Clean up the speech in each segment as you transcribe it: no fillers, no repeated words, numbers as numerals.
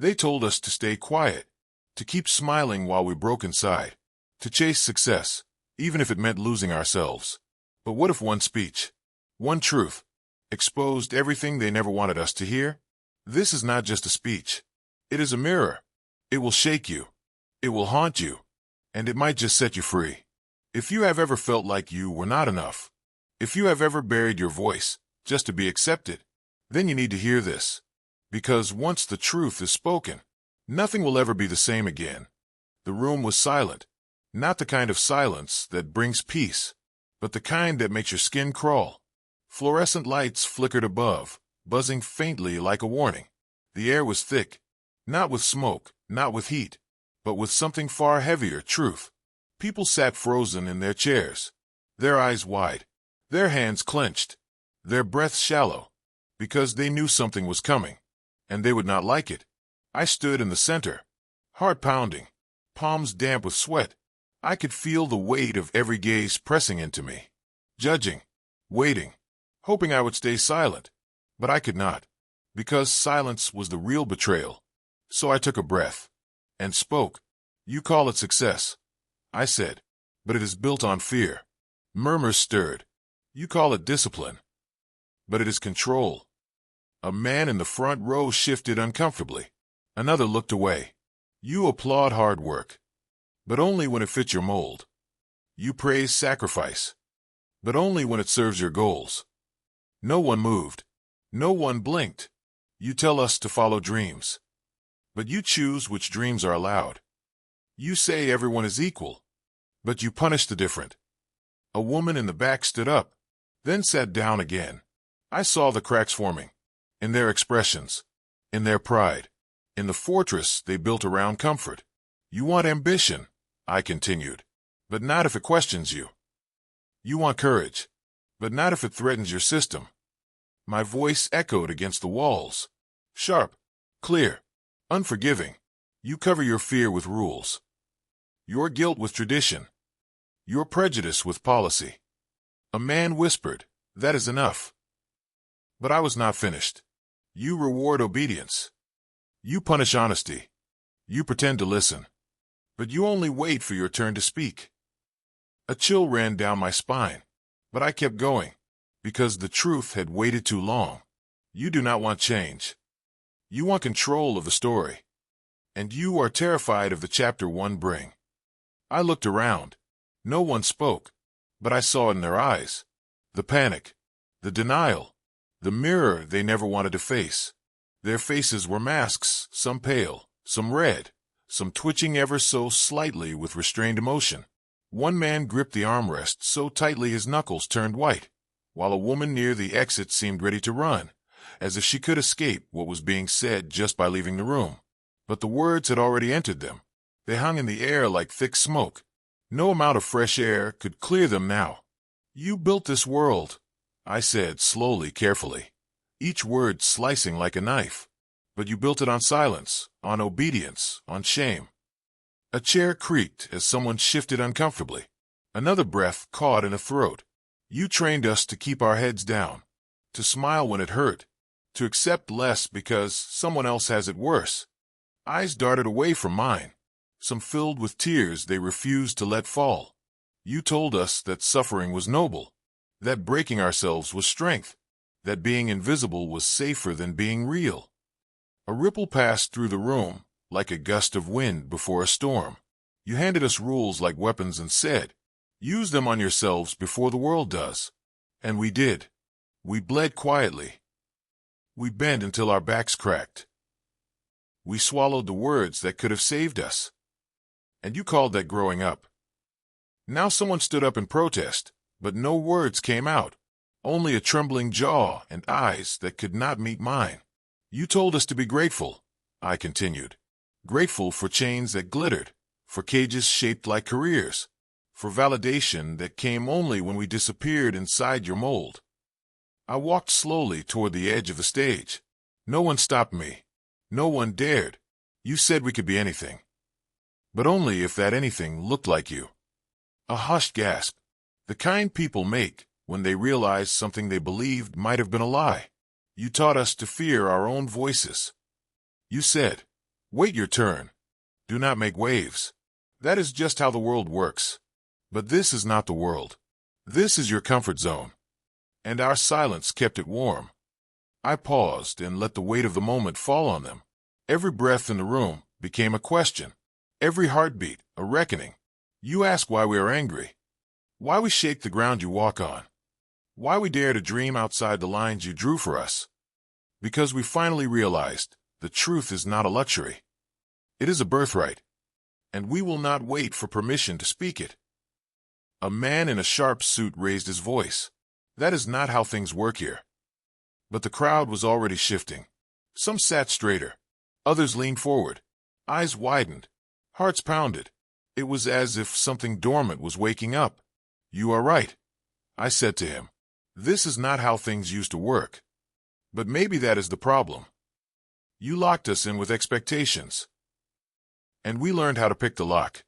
They told us to stay quiet, to keep smiling while we broke inside, to chase success, even if it meant losing ourselves. But what if one speech, one truth, exposed everything they never wanted us to hear? This is not just a speech. It is a mirror. It will shake you. It will haunt you. And it might just set you free. If you have ever felt like you were not enough, if you have ever buried your voice just to be accepted, then you need to hear this. Because once the truth is spoken, nothing will ever be the same again. The room was silent, not the kind of silence that brings peace, but the kind that makes your skin crawl. Fluorescent lights flickered above, buzzing faintly like a warning. The air was thick, not with smoke, not with heat, but with something far heavier, truth. People sat frozen in their chairs, their eyes wide, their hands clenched, their breaths shallow, because they knew something was coming, and they would not like it. I stood in the center, heart pounding, palms damp with sweat. I could feel the weight of every gaze pressing into me, judging, waiting, hoping I would stay silent. But I could not, because silence was the real betrayal. So I took a breath and spoke. You call it success, I said, but it is built on fear. Murmurs stirred. You call it discipline, but it is control. A man in the front row shifted uncomfortably. Another looked away. You applaud hard work, but only when it fits your mold. You praise sacrifice, but only when it serves your goals. No one moved. No one blinked. You tell us to follow dreams, but you choose which dreams are allowed. You say everyone is equal, but you punish the different. A woman in the back stood up, then sat down again. I saw the cracks forming, in their expressions, in their pride, in the fortress they built around comfort. You want ambition, I continued, but not if it questions you. You want courage, but not if it threatens your system. My voice echoed against the walls, sharp, clear, unforgiving. You cover your fear with rules, your guilt with tradition, your prejudice with policy. A man whispered, that is enough. But I was not finished. You reward obedience. You punish honesty. You pretend to listen, but you only wait for your turn to speak. A chill ran down my spine, but I kept going, because the truth had waited too long. You do not want change. You want control of the story, and you are terrified of the chapter one bring. I looked around. No one spoke, but I saw in their eyes the panic, the denial, the mirror they never wanted to face. Their faces were masks, some pale, some red, some twitching ever so slightly with restrained emotion. One man gripped the armrest so tightly his knuckles turned white, while a woman near the exit seemed ready to run, as if she could escape what was being said just by leaving the room. But the words had already entered them. They hung in the air like thick smoke. No amount of fresh air could clear them now. You built this world, I said slowly, carefully, each word slicing like a knife. But you built it on silence, on obedience, on shame. A chair creaked as someone shifted uncomfortably. Another breath caught in a throat. You trained us to keep our heads down, to smile when it hurt, to accept less because someone else has it worse. Eyes darted away from mine, some filled with tears they refused to let fall. You told us that suffering was noble, that breaking ourselves was strength, that being invisible was safer than being real. A ripple passed through the room, like a gust of wind before a storm. You handed us rules like weapons and said, use them on yourselves before the world does. And we did. We bled quietly. We bent until our backs cracked. We swallowed the words that could have saved us. And you called that growing up. Now someone stood up in protest, but no words came out, only a trembling jaw and eyes that could not meet mine. You told us to be grateful, I continued. Grateful for chains that glittered, for cages shaped like careers, for validation that came only when we disappeared inside your mold. I walked slowly toward the edge of the stage. No one stopped me. No one dared. You said we could be anything, but only if that anything looked like you. A hushed gasp, the kind people make when they realize something they believed might have been a lie. You taught us to fear our own voices. You said, Wait your turn. Do not make waves. That is just how the world works. But this is not the world. This is your comfort zone. And our silence kept it warm. I paused and let the weight of the moment fall on them. Every breath in the room became a question. Every heartbeat, a reckoning. You ask why we are angry. Why we shake the ground you walk on. Why we dare to dream outside the lines you drew for us. Because we finally realized the truth is not a luxury. It is a birthright. And we will not wait for permission to speak it. A man in a sharp suit raised his voice. That is not how things work here. But the crowd was already shifting. Some sat straighter. Others leaned forward. Eyes widened. Hearts pounded. It was as if something dormant was waking up. You are right, I said to him. This is not how things used to work. But maybe that is the problem. You locked us in with expectations. And we learned how to pick the lock.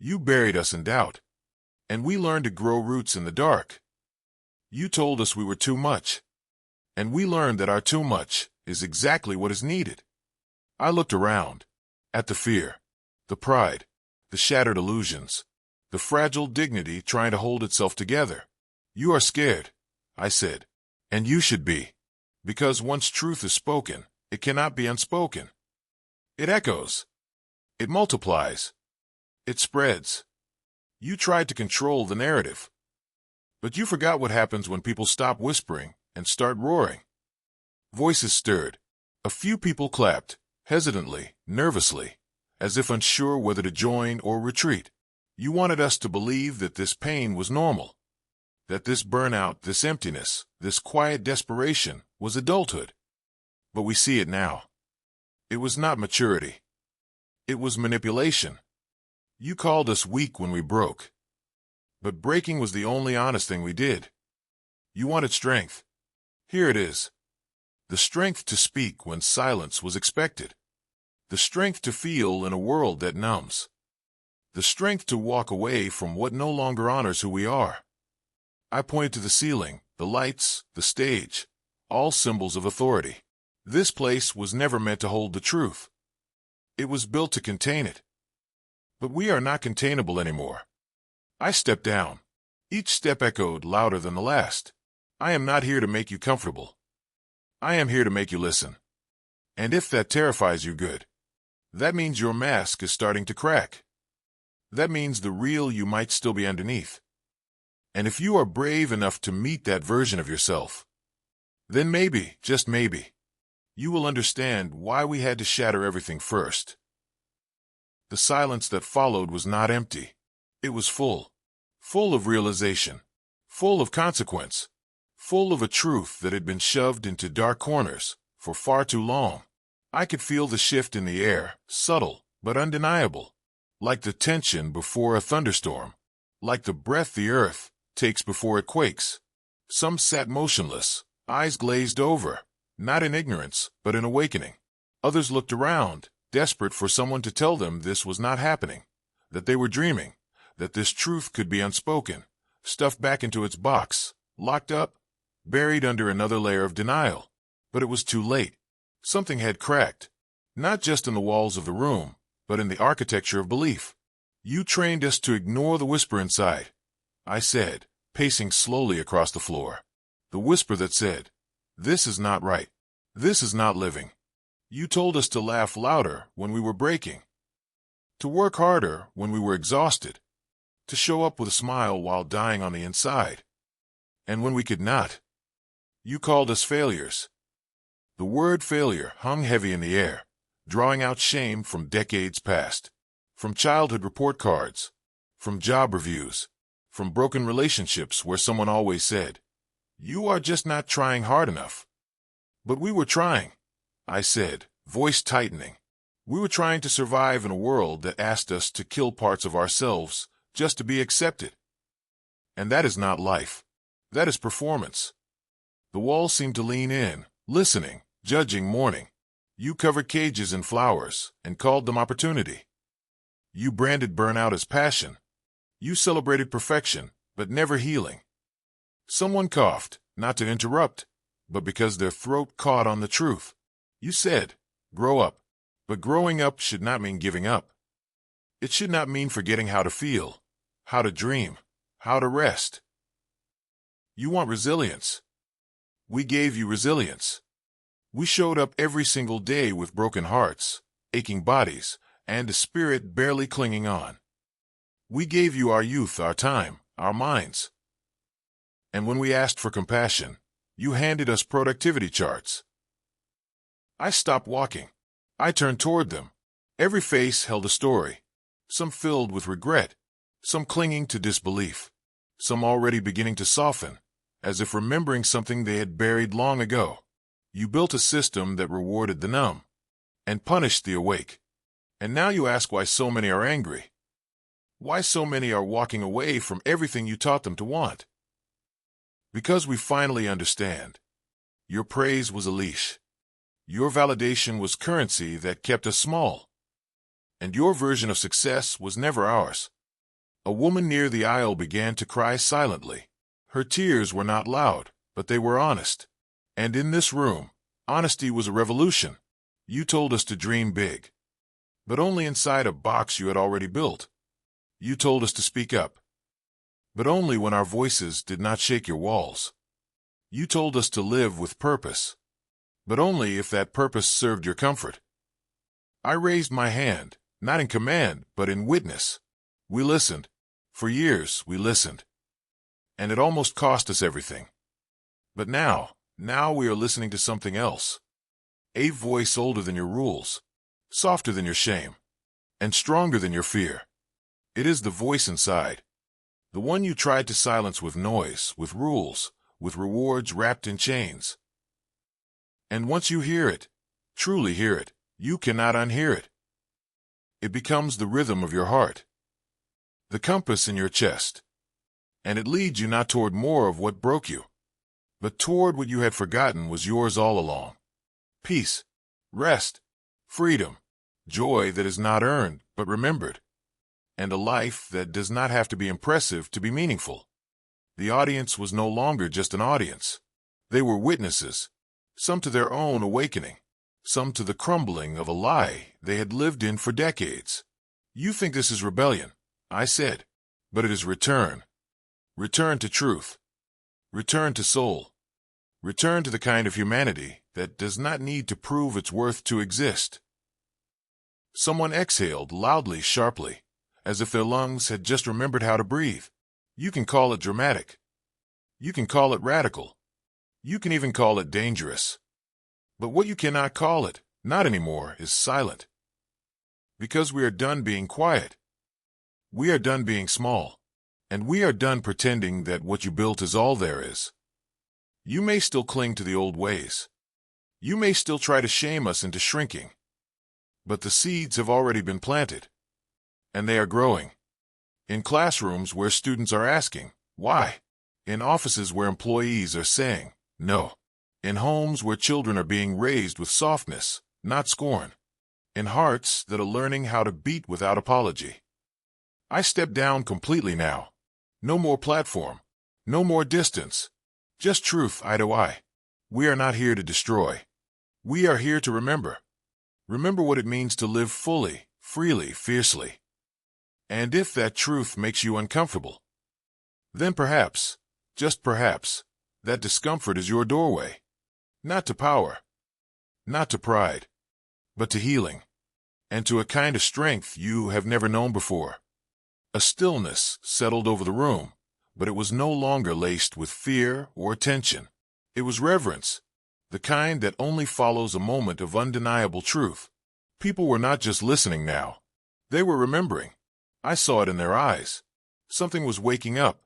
You buried us in doubt. And we learned to grow roots in the dark. You told us we were too much. And we learned that our too much is exactly what is needed. I looked around. At the fear. The pride. The shattered illusions. The fragile dignity trying to hold itself together. You are scared, I said. And you should be. Because once truth is spoken, it cannot be unspoken. It echoes. It multiplies. It spreads. You tried to control the narrative. But you forgot what happens when people stop whispering and start roaring. Voices stirred. A few people clapped, hesitantly, nervously, as if unsure whether to join or retreat. You wanted us to believe that this pain was normal, that this burnout, this emptiness, this quiet desperation was adulthood. But we see it now. It was not maturity. It was manipulation. You called us weak when we broke. But breaking was the only honest thing we did. You wanted strength. Here it is. The strength to speak when silence was expected. The strength to feel in a world that numbs. The strength to walk away from what no longer honors who we are. I pointed to the ceiling, the lights, the stage, all symbols of authority. This place was never meant to hold the truth. It was built to contain it. But we are not containable anymore. I stepped down. Each step echoed louder than the last. I am not here to make you comfortable. I am here to make you listen. And if that terrifies you, good. That means your mask is starting to crack. That means the real you might still be underneath. And if you are brave enough to meet that version of yourself, then maybe, just maybe, you will understand why we had to shatter everything first. The silence that followed was not empty. It was full. Full of realization. Full of consequence. Full of a truth that had been shoved into dark corners for far too long. I could feel the shift in the air, subtle but undeniable. Like the tension before a thunderstorm. Like the breath the earth takes before it quakes. Some sat motionless, eyes glazed over, not in ignorance, but in awakening. Others looked around, desperate for someone to tell them this was not happening, that they were dreaming, that this truth could be unspoken, stuffed back into its box, locked up, buried under another layer of denial. But it was too late. Something had cracked, not just in the walls of the room, but in the architecture of belief. You trained us to ignore the whisper inside, I said, pacing slowly across the floor. The whisper that said, this is not right. This is not living. You told us to laugh louder when we were breaking, to work harder when we were exhausted, to show up with a smile while dying on the inside. And when we could not, you called us failures. The word failure hung heavy in the air, drawing out shame from decades past, from childhood report cards, from job reviews, from broken relationships where someone always said, you are just not trying hard enough. But we were trying, I said, voice tightening. We were trying to survive in a world that asked us to kill parts of ourselves just to be accepted. And that is not life. That is performance. The walls seemed to lean in, listening, judging, mourning. You covered cages in flowers and called them opportunity. You branded burnout as passion. You celebrated perfection, but never healing. Someone coughed, not to interrupt, but because their throat caught on the truth. You said, grow up. But growing up should not mean giving up. It should not mean forgetting how to feel, how to dream, how to rest. You want resilience. We gave you resilience. We showed up every single day with broken hearts, aching bodies, and a spirit barely clinging on. We gave you our youth, our time, our minds. And when we asked for compassion, you handed us productivity charts. I stopped walking. I turned toward them. Every face held a story, some filled with regret, some clinging to disbelief, some already beginning to soften, as if remembering something they had buried long ago. You built a system that rewarded the numb and punished the awake. And now you ask why so many are angry. Why so many are walking away from everything you taught them to want. Because we finally understand. Your praise was a leash. Your validation was currency that kept us small. And your version of success was never ours. A woman near the aisle began to cry silently. Her tears were not loud, but they were honest. And in this room, honesty was a revolution. You told us to dream big, but only inside a box you had already built. You told us to speak up, but only when our voices did not shake your walls. You told us to live with purpose, but only if that purpose served your comfort. I raised my hand, not in command, but in witness. We listened. For years, we listened. And it almost cost us everything. But now we are listening to something else. A voice older than your rules, softer than your shame, and stronger than your fear. It is the voice inside. The one you tried to silence with noise, with rules, with rewards wrapped in chains. And once you hear it, truly hear it, you cannot unhear it. It becomes the rhythm of your heart, the compass in your chest, and it leads you not toward more of what broke you, but toward what you had forgotten was yours all along. Peace, rest, freedom, joy that is not earned but remembered, and a life that does not have to be impressive to be meaningful. The audience was no longer just an audience. They were witnesses, some to their own awakening, some to the crumbling of a lie they had lived in for decades. You think this is rebellion, I said, but it is return. Return to truth. Return to soul. Return to the kind of humanity that does not need to prove its worth to exist. Someone exhaled loudly, sharply, as if their lungs had just remembered how to breathe. You can call it dramatic. You can call it radical. You can even call it dangerous. But what you cannot call it, not anymore, is silent. Because we are done being quiet. We are done being small. And we are done pretending that what you built is all there is. You may still cling to the old ways. You may still try to shame us into shrinking. But the seeds have already been planted. And they are growing. In classrooms where students are asking, why? In offices where employees are saying, no. In homes where children are being raised with softness, not scorn. In hearts that are learning how to beat without apology. I step down completely now. No more platform. No more distance. Just truth eye to eye. We are not here to destroy. We are here to remember. Remember what it means to live fully, freely, fiercely. And if that truth makes you uncomfortable, then perhaps, just perhaps, that discomfort is your doorway. Not to power, not to pride, but to healing, and to a kind of strength you have never known before. A stillness settled over the room, but it was no longer laced with fear or tension. It was reverence, the kind that only follows a moment of undeniable truth. People were not just listening now. They were remembering. I saw it in their eyes. Something was waking up,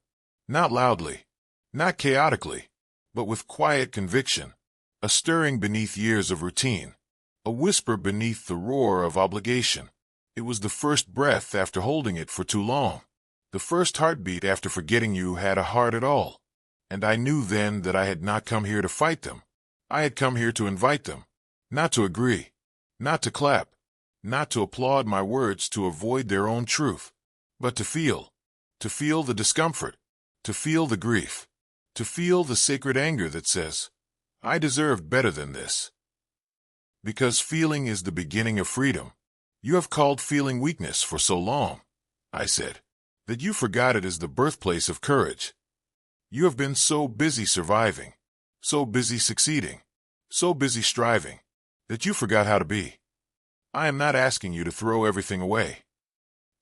not loudly, not chaotically, but with quiet conviction, a stirring beneath years of routine, a whisper beneath the roar of obligation. It was the first breath after holding it for too long, the first heartbeat after forgetting you had a heart at all. And I knew then that I had not come here to fight them. I had come here to invite them, not to agree, not to clap, not to applaud my words to avoid their own truth, but to feel the discomfort, to feel the grief, to feel the sacred anger that says, I deserved better than this. Because feeling is the beginning of freedom. You have called feeling weakness for so long, I said, that you forgot it is the birthplace of courage. You have been so busy surviving, so busy succeeding, so busy striving, that you forgot how to be. I am not asking you to throw everything away.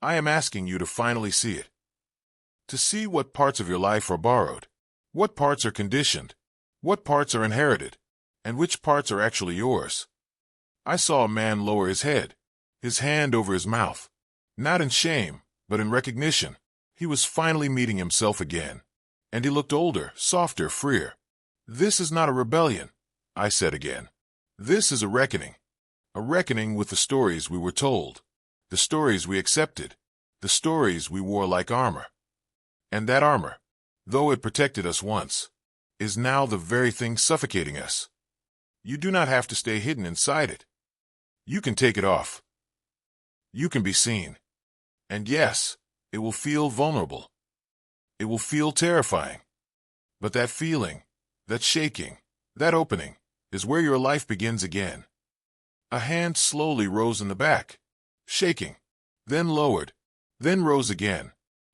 I am asking you to finally see it. To see what parts of your life are borrowed, what parts are conditioned, what parts are inherited, and which parts are actually yours. I saw a man lower his head, his hand over his mouth, not in shame, but in recognition. He was finally meeting himself again, and he looked older, softer, freer. This is not a rebellion, I said again. This is a reckoning with the stories we were told, the stories we accepted, the stories we wore like armor. And that armor, though it protected us once, is now the very thing suffocating us. You do not have to stay hidden inside it. You can take it off. You can be seen. And yes, it will feel vulnerable. It will feel terrifying. But that feeling, that shaking, that opening, is where your life begins again. A hand slowly rose in the back, shaking, then lowered, then rose again.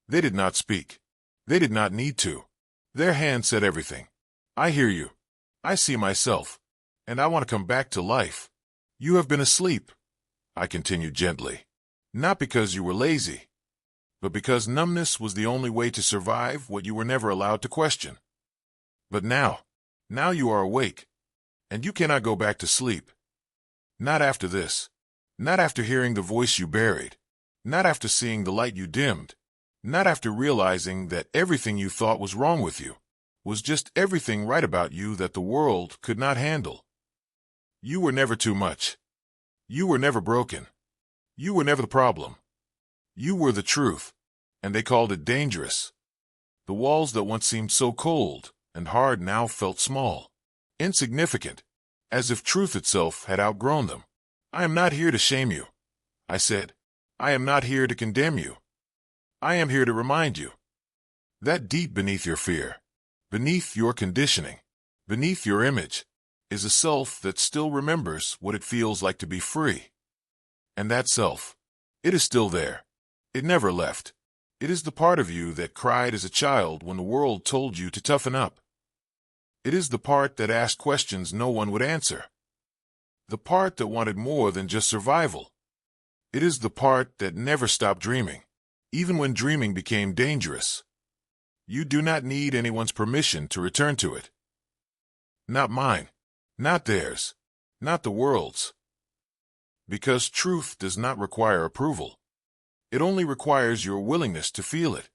They did not speak. They did not need to. Their hand said everything. I hear you. I see myself. And I want to come back to life. You have been asleep, I continued gently. Not because you were lazy, but because numbness was the only way to survive what you were never allowed to question. But now you are awake, and you cannot go back to sleep. Not after this. Not after hearing the voice you buried. Not after seeing the light you dimmed. Not after realizing that everything you thought was wrong with you was just everything right about you that the world could not handle. You were never too much. You were never broken. You were never the problem. You were the truth, and they called it dangerous. The walls that once seemed so cold and hard now felt small, insignificant, as if truth itself had outgrown them. I am not here to shame you, I said. I am not here to condemn you. I am here to remind you that deep beneath your fear, beneath your conditioning, beneath your image, is a self that still remembers what it feels like to be free. And that self, it is still there. It never left. It is the part of you that cried as a child when the world told you to toughen up. It is the part that asked questions no one would answer. The part that wanted more than just survival. It is the part that never stopped dreaming, even when dreaming became dangerous. You do not need anyone's permission to return to it. Not mine, not theirs, not the world's. Because truth does not require approval. It only requires your willingness to feel it.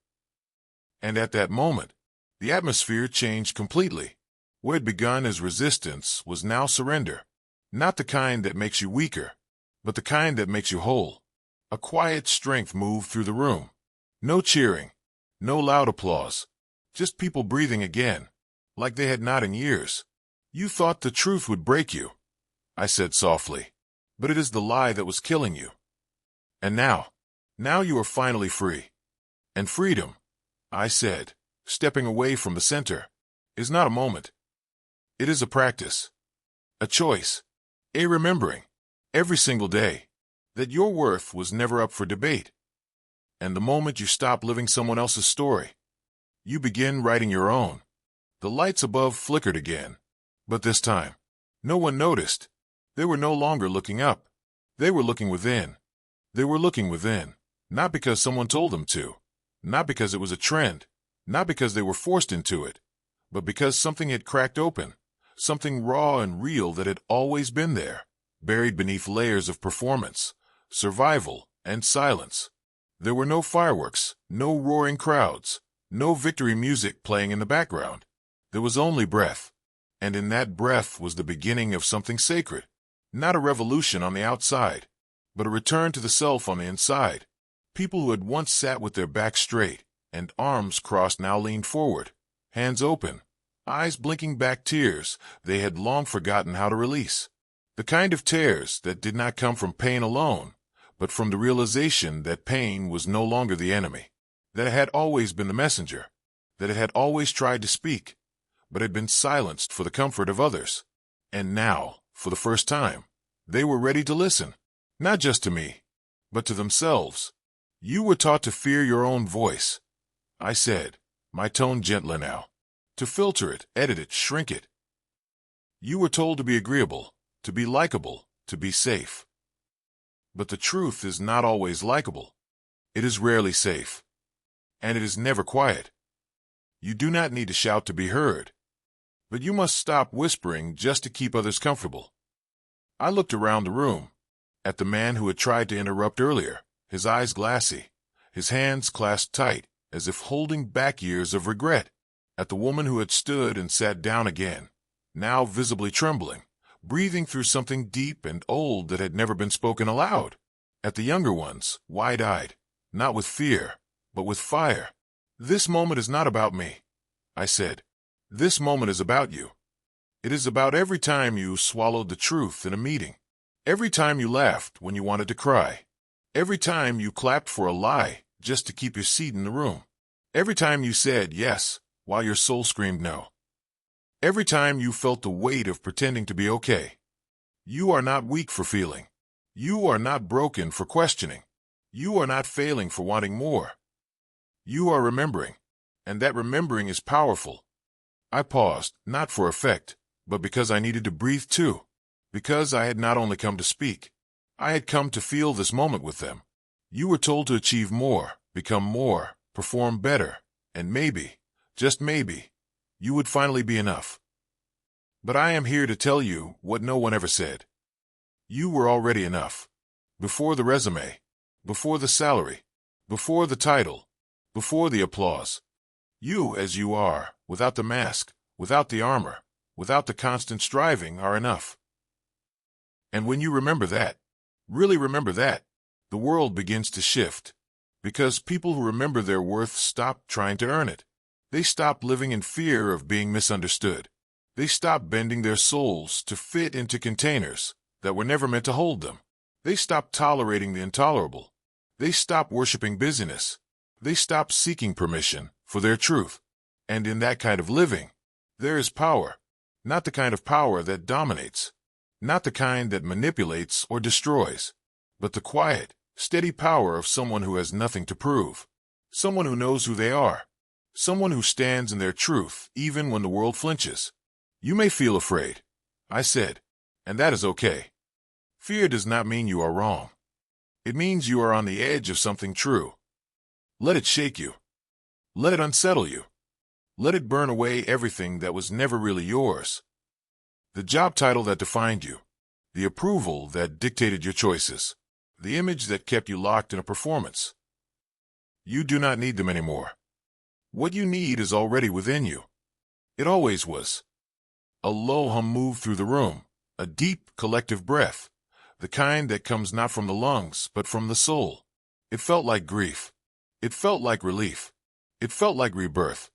And at that moment, the atmosphere changed completely. What had begun as resistance was now surrender. Not the kind that makes you weaker, but the kind that makes you whole. A quiet strength moved through the room. No cheering, no loud applause, just people breathing again, like they had not in years. You thought the truth would break you, I said softly, but it is the lie that was killing you. And now you are finally free. And freedom, I said, stepping away from the center, is not a moment. It is a practice, a choice, a remembering, every single day, that your worth was never up for debate. And the moment you stop living someone else's story, you begin writing your own. The lights above flickered again, but this time, no one noticed. They were no longer looking up. They were looking within. They were looking within, not because someone told them to, not because it was a trend, not because they were forced into it, but because something had cracked open, something raw and real that had always been there, buried beneath layers of performance, survival, and silence. There were no fireworks, no roaring crowds, no victory music playing in the background. There was only breath, and in that breath was the beginning of something sacred, not a revolution on the outside, but a return to the self on the inside. People who had once sat with their backs straight and arms crossed now leaned forward, hands open, eyes blinking back tears they had long forgotten how to release. The kind of tears that did not come from pain alone, but from the realization that pain was no longer the enemy, that it had always been the messenger, that it had always tried to speak, but had been silenced for the comfort of others. And now, for the first time, They were ready to listen, not just to me, but to themselves. You were taught to fear your own voice, I said, my tone gentler now. To filter it, edit it, shrink it. You were told to be agreeable, to be likable, to be safe. But the truth is not always likable. It is rarely safe. And it is never quiet. You do not need to shout to be heard. But you must stop whispering just to keep others comfortable. I looked around the room, at the man who had tried to interrupt earlier, his eyes glassy, his hands clasped tight, as if holding back years of regret, at the woman who had stood and sat down again, now visibly trembling, breathing through something deep and old that had never been spoken aloud, at the younger ones, wide-eyed, not with fear, but with fire. This moment is not about me, I said. This moment is about you. It is about every time you swallowed the truth in a meeting, every time you laughed when you wanted to cry, every time you clapped for a lie just to keep your seat in the room, every time you said yes while your soul screamed no, every time you felt the weight of pretending to be okay. You are not weak for feeling. You are not broken for questioning. You are not failing for wanting more. You are remembering, and that remembering is powerful. I paused, not for effect, but because I needed to breathe too, because I had not only come to speak, I had come to feel this moment with them. You were told to achieve more, become more, perform better, and maybe, just maybe, you would finally be enough. But I am here to tell you what no one ever said. You were already enough. Before the resume, before the salary, before the title, before the applause. You as you are, without the mask, without the armor, without the constant striving, are enough. And when you remember that, really remember that, the world begins to shift. Because people who remember their worth stop trying to earn it. They stop living in fear of being misunderstood. They stop bending their souls to fit into containers that were never meant to hold them. They stop tolerating the intolerable. They stop worshiping busyness. They stop seeking permission for their truth. And in that kind of living, there is power. Not the kind of power that dominates. Not the kind that manipulates or destroys. But the quiet, steady power of someone who has nothing to prove. Someone who knows who they are. Someone who stands in their truth even when the world flinches. You may feel afraid, I said, and that is okay. Fear does not mean you are wrong. It means you are on the edge of something true. Let it shake you. Let it unsettle you. Let it burn away everything that was never really yours. The job title that defined you. The approval that dictated your choices. The image that kept you locked in a performance. You do not need them anymore. What you need is already within you. It always was. A low hum moved through the room, a deep collective breath, the kind that comes not from the lungs but from the soul. It felt like grief. It felt like relief. It felt like rebirth.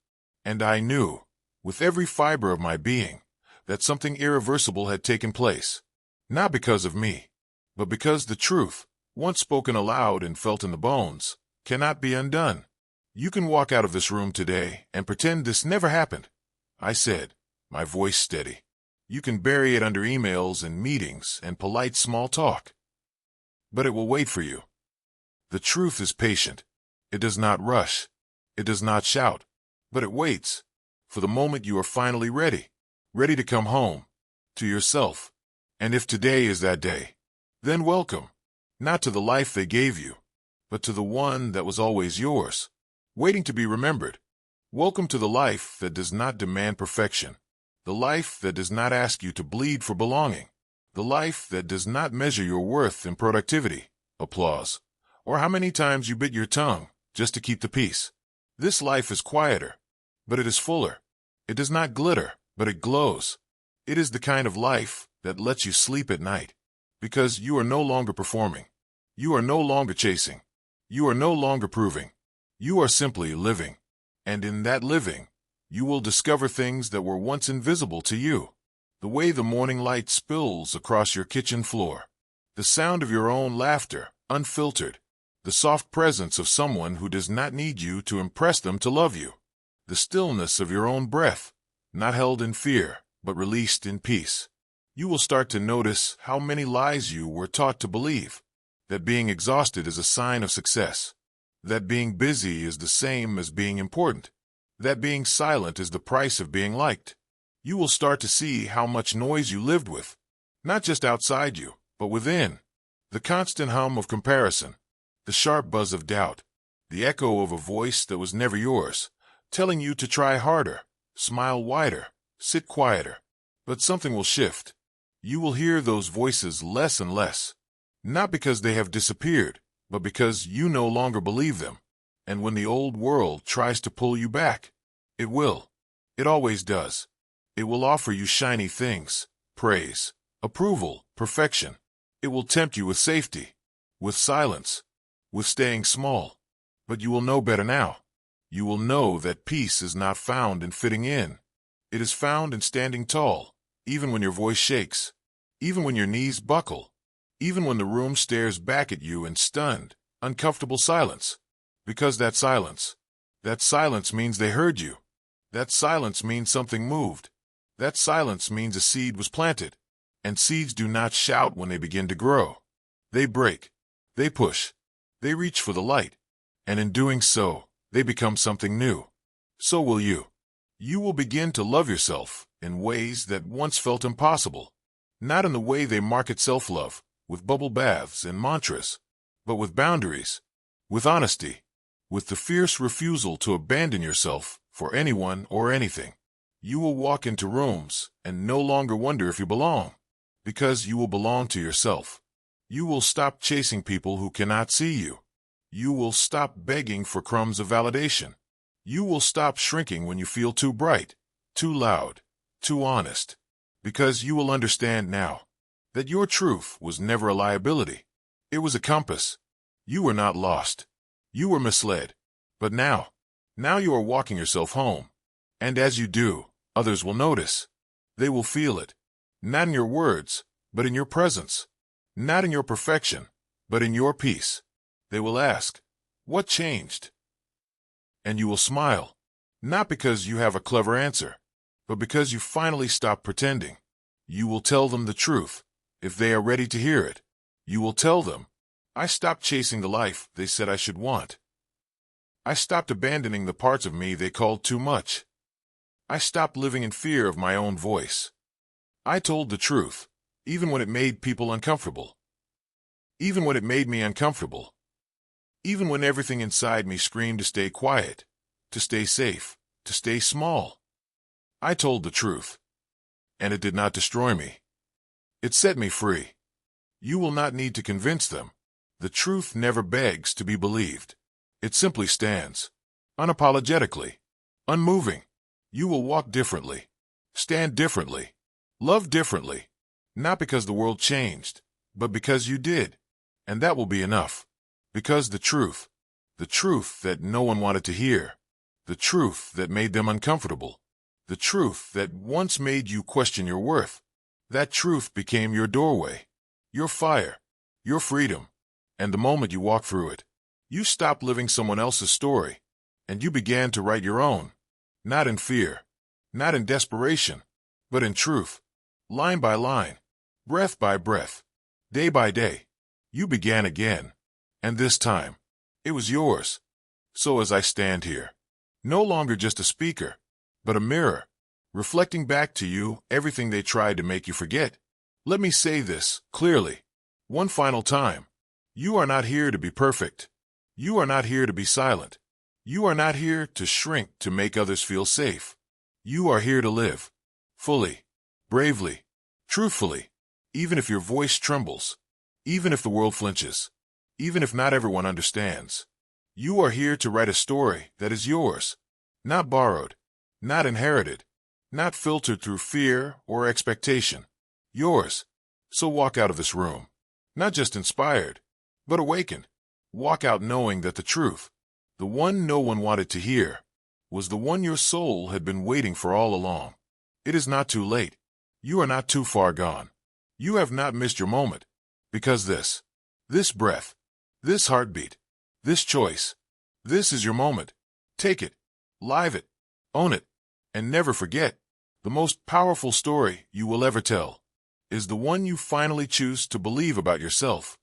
And I knew, with every fiber of my being, that something irreversible had taken place. Not because of me, but because the truth, once spoken aloud and felt in the bones, cannot be undone. You can walk out of this room today and pretend this never happened, I said, my voice steady. You can bury it under emails and meetings and polite small talk. But it will wait for you. The truth is patient. It does not rush. It does not shout. But it waits for the moment you are finally ready to come home, to yourself. And if today is that day, then welcome, not to the life they gave you, but to the one that was always yours, waiting to be remembered. Welcome to the life that does not demand perfection, the life that does not ask you to bleed for belonging, the life that does not measure your worth in productivity, applause, or how many times you bit your tongue just to keep the peace. This life is quieter, but it is fuller. It does not glitter, but it glows. It is the kind of life that lets you sleep at night, because you are no longer performing. You are no longer chasing. You are no longer proving. You are simply living. And in that living, you will discover things that were once invisible to you. The way the morning light spills across your kitchen floor. The sound of your own laughter, unfiltered. The soft presence of someone who does not need you to impress them to love you. The stillness of your own breath, not held in fear, but released in peace. You will start to notice how many lies you were taught to believe. That being exhausted is a sign of success. That being busy is the same as being important. That being silent is the price of being liked. You will start to see how much noise you lived with, not just outside you, but within. The constant hum of comparison, the sharp buzz of doubt, the echo of a voice that was never yours, telling you to try harder, smile wider, sit quieter. But something will shift. You will hear those voices less and less, not because they have disappeared, but because you no longer believe them. And when the old world tries to pull you back, it will. It always does. It will offer you shiny things, praise, approval, perfection. It will tempt you with safety, with silence, with staying small. But you will know better now. You will know that peace is not found in fitting in. It is found in standing tall, even when your voice shakes, even when your knees buckle, even when the room stares back at you in stunned, uncomfortable silence. Because that silence means they heard you. That silence means something moved. That silence means a seed was planted. And seeds do not shout when they begin to grow. They break. They push. They reach for the light. And in doing so, they become something new. So will you. You will begin to love yourself in ways that once felt impossible. Not in the way they market self-love, with bubble baths and mantras, but with boundaries, with honesty, with the fierce refusal to abandon yourself for anyone or anything. You will walk into rooms and no longer wonder if you belong, because you will belong to yourself. You will stop chasing people who cannot see you. You will stop begging for crumbs of validation. You will stop shrinking when you feel too bright, too loud, too honest, because you will understand now that your truth was never a liability. It was a compass. You were not lost. You were misled. But now you are walking yourself home. And as you do, others will notice. They will feel it. Not in your words, but in your presence. Not in your perfection, but in your peace. They will ask, "What changed?" And you will smile, not because you have a clever answer, but because you finally stopped pretending. You will tell them the truth, if they are ready to hear it. You will tell them, "I stopped chasing the life they said I should want. I stopped abandoning the parts of me they called too much. I stopped living in fear of my own voice. I told the truth, even when it made people uncomfortable. Even when it made me uncomfortable. Even when everything inside me screamed to stay quiet, to stay safe, to stay small. I told the truth. And it did not destroy me. It set me free. You will not need to convince them. The truth never begs to be believed. It simply stands, unapologetically, unmoving. You will walk differently, stand differently, love differently, not because the world changed, but because you did. And that will be enough. Because the truth that no one wanted to hear, the truth that made them uncomfortable, the truth that once made you question your worth, that truth became your doorway, your fire, your freedom. And the moment you walked through it, you stopped living someone else's story, and you began to write your own, not in fear, not in desperation, but in truth, line by line, breath by breath, day by day. You began again. And this time, it was yours. So as I stand here, no longer just a speaker, but a mirror, reflecting back to you everything they tried to make you forget, let me say this clearly, one final time. You are not here to be perfect. You are not here to be silent. You are not here to shrink to make others feel safe. You are here to live, fully, bravely, truthfully, even if your voice trembles, even if the world flinches. Even if not everyone understands. You are here to write a story that is yours, not borrowed, not inherited, not filtered through fear or expectation. Yours. So walk out of this room, not just inspired, but awakened. Walk out knowing that the truth, the one no one wanted to hear, was the one your soul had been waiting for all along. It is not too late. You are not too far gone. You have not missed your moment, because this breath, this heartbeat, this choice, this is your moment. Take it, live it, own it, and never forget, the most powerful story you will ever tell is the one you finally choose to believe about yourself.